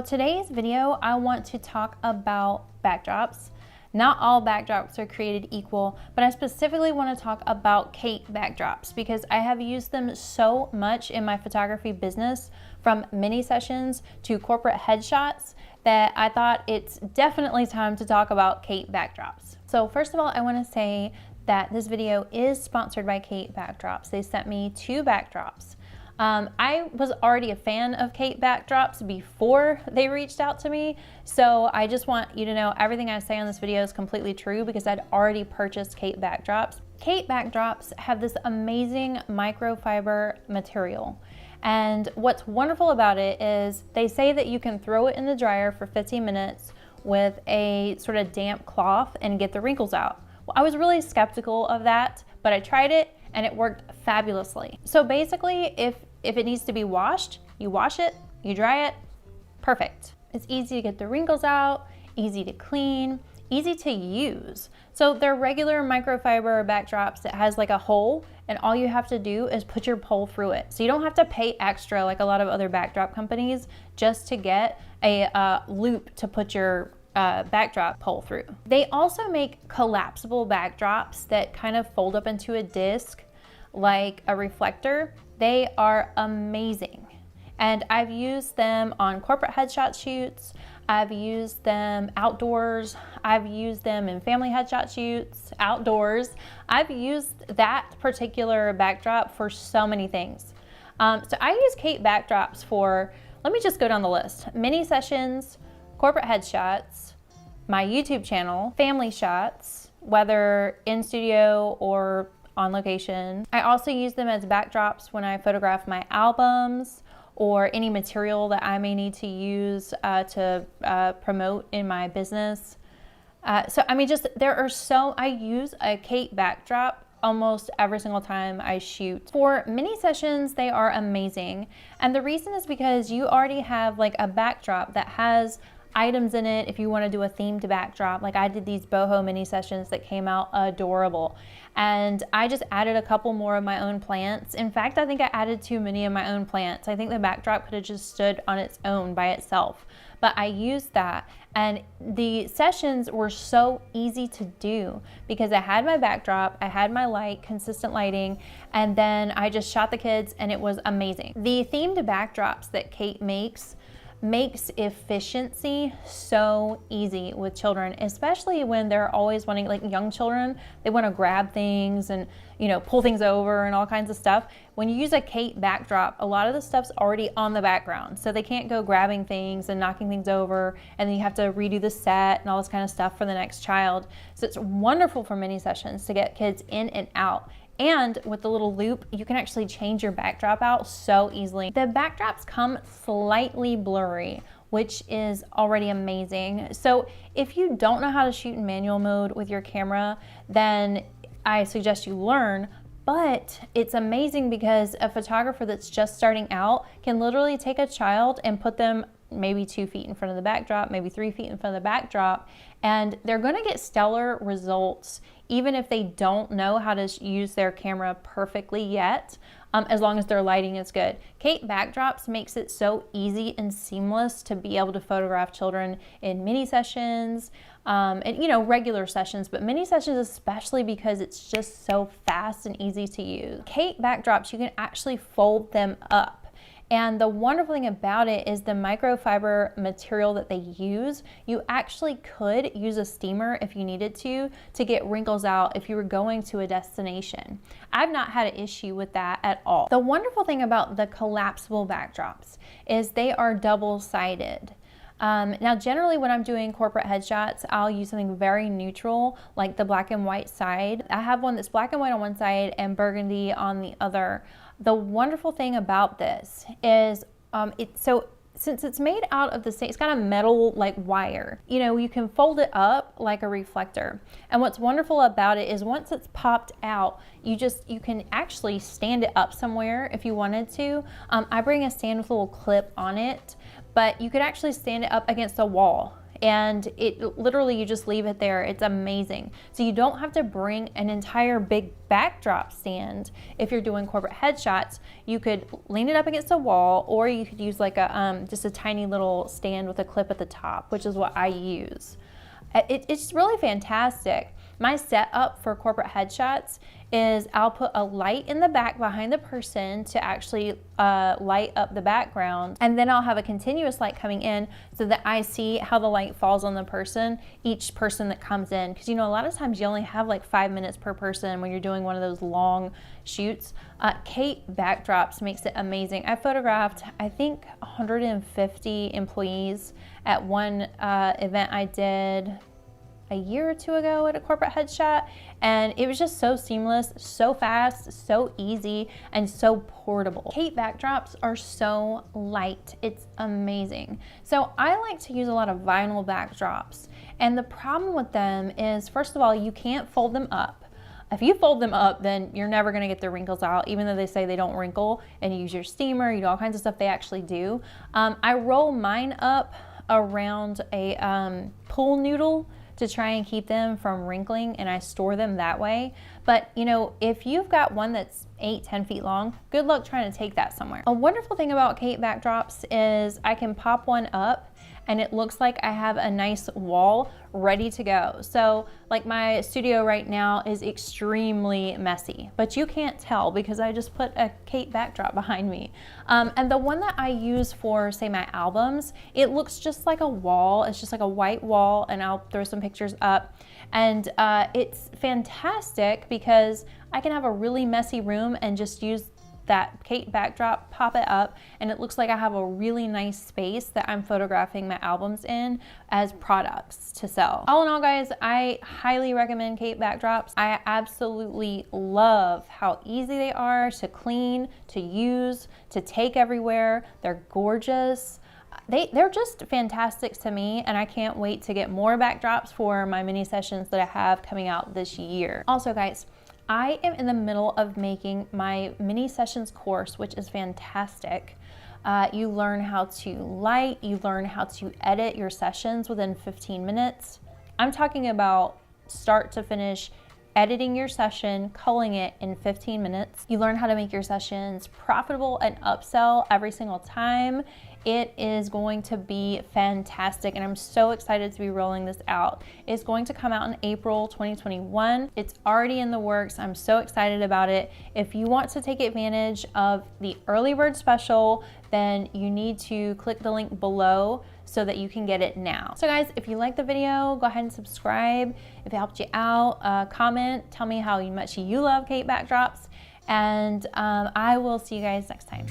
today's video, I want to talk about backdrops. Not all backdrops are created equal, but I specifically want to talk about Kate backdrops because I have used them so much in my photography business, from mini sessions to corporate headshots, that I thought it's definitely time to talk about Kate backdrops. So first of all, I want to say that this video is sponsored by Kate backdrops. They sent me 2 backdrops. I was already a fan of Kate backdrops before they reached out to me, so I just want you to know everything I say on this video is completely true because I'd already purchased Kate backdrops. Kate backdrops have this amazing microfiber material, and what's wonderful about it is they say that you can throw it in the dryer for 15 minutes with a sort of damp cloth and get the wrinkles out. Well, I was really skeptical of that, but I tried it and it worked fabulously. So basically, if it needs to be washed, you wash it, you dry it, perfect. It's easy to get the wrinkles out, easy to clean, easy to use. So they're regular microfiber backdrops that has like a hole, and all you have to do is put your pole through it. So you don't have to pay extra like a lot of other backdrop companies just to get a loop to put your backdrop pole through. They also make collapsible backdrops that kind of fold up into a disc like a reflector. They are amazing, and I've used them on corporate headshot shoots, I've used them outdoors, I've used them in family headshot shoots outdoors. I've used that particular backdrop for so many things. So I use Kate backdrops for, let me just go down the list: mini sessions, corporate headshots, my YouTube channel, family shots, whether in studio or on location. I also use them as backdrops when I photograph my albums or any material that I may need to use to promote in my business. So I mean, I use a Kate backdrop almost every single time I shoot. For mini sessions, they are amazing. And the reason is because you already have like a backdrop that has items in it if you want to do a themed backdrop. Like I did these boho mini sessions that came out adorable, and I just added a couple more of my own plants. In fact, I think I added too many of my own plants. I think the backdrop could have just stood on its own by itself, but I used that, and the sessions were so easy to do because I had my backdrop, I had my light, consistent lighting, and then I just shot the kids, and it was amazing. The themed backdrops that Kate makes efficiency so easy with children, especially when they're always wanting, like young children, they want to grab things and, you know, pull things over and all kinds of stuff. When you use a Kate backdrop, a lot of the stuff's already on the background, so they can't go grabbing things and knocking things over, and then you have to redo the set and all this kind of stuff for the next child. So it's wonderful for mini sessions to get kids in and out. And with the little loop, you can actually change your backdrop out so easily. The backdrops come slightly blurry, which is already amazing. So if you don't know how to shoot in manual mode with your camera, then I suggest you learn. But it's amazing because a photographer that's just starting out can literally take a child and put them maybe 2 feet in front of the backdrop, maybe 3 feet in front of the backdrop, and they're going to get stellar results even if they don't know how to use their camera perfectly yet, as long as their lighting is good. Kate backdrops makes it so easy and seamless to be able to photograph children in mini sessions, and you know, regular sessions, but mini sessions especially because it's just so fast and easy to use. Kate backdrops, you can actually fold them up. And the wonderful thing about it is the microfiber material that they use. You actually could use a steamer if you needed to get wrinkles out if you were going to a destination. I've not had an issue with that at all. The wonderful thing about the collapsible backdrops is they are double-sided. Now generally when I'm doing corporate headshots, I'll use something very neutral like the black and white side. I have one that's black and white on one side and burgundy on the other. The wonderful thing about this is since it's made out of the same, it's got a metal like wire, you know, you can fold it up like a reflector. And what's wonderful about it is once it's popped out, you can actually stand it up somewhere if you wanted to. I bring a stand with a little clip on it, but you could actually stand it up against a wall. And it literally, you just leave it there. It's amazing. So you don't have to bring an entire big backdrop stand. If you're doing corporate headshots, you could lean it up against a wall, or you could use like a just a tiny little stand with a clip at the top, which is what I use. It's really fantastic. My setup for corporate headshots is I'll put a light in the back behind the person to actually light up the background, and then I'll have a continuous light coming in so that I see how the light falls on the person, each person that comes in. Because you know, a lot of times you only have like 5 minutes per person when you're doing one of those long shoots. Kate backdrops makes it amazing. I photographed, I think, 150 employees at one event I did a year or two ago at a corporate headshot, and it was just so seamless, so fast, so easy, and so portable. Kate backdrops are so light. It's amazing. So I like to use a lot of vinyl backdrops, and the problem with them is, first of all, you can't fold them up. If you fold them up, then you're never gonna get the wrinkles out, even though they say they don't wrinkle, and you use your steamer, you do all kinds of stuff, they actually do. I roll mine up around a pool noodle to try and keep them from wrinkling, and I store them that way. But you know, if you've got one that's 8-10 feet long, good luck trying to take that somewhere. A wonderful thing about Kate backdrops is I can pop one up and it looks like I have a nice wall ready to go. So like my studio right now is extremely messy, but you can't tell because I just put a Kate backdrop behind me. And the one that I use for, say, my albums, it looks just like a wall. It's just like a white wall, and I'll throw some pictures up. And it's fantastic because I can have a really messy room and just use that Kate backdrop, pop it up, and it looks like I have a really nice space that I'm photographing my albums in as products to sell. All in all, guys, I highly recommend Kate backdrops. I absolutely love how easy they are to clean, to use, to take everywhere. They're gorgeous. They're just fantastic to me, and I can't wait to get more backdrops for my mini sessions that I have coming out this year. Also, guys, I am in the middle of making my mini sessions course, which is fantastic. You learn how to light, you learn how to edit your sessions within 15 minutes. I'm talking about start to finish, editing your session, culling it in 15 minutes. You learn how to make your sessions profitable and upsell every single time. It is going to be fantastic, and I'm so excited to be rolling this out. It's going to come out in April 2021. It's already in the works. I'm so excited about it. If you want to take advantage of the early bird special, then you need to click the link below so that you can get it now. So guys, if you like the video, go ahead and subscribe. If it helped you out, comment, tell me how much you love Kate backdrops, and I will see you guys next time.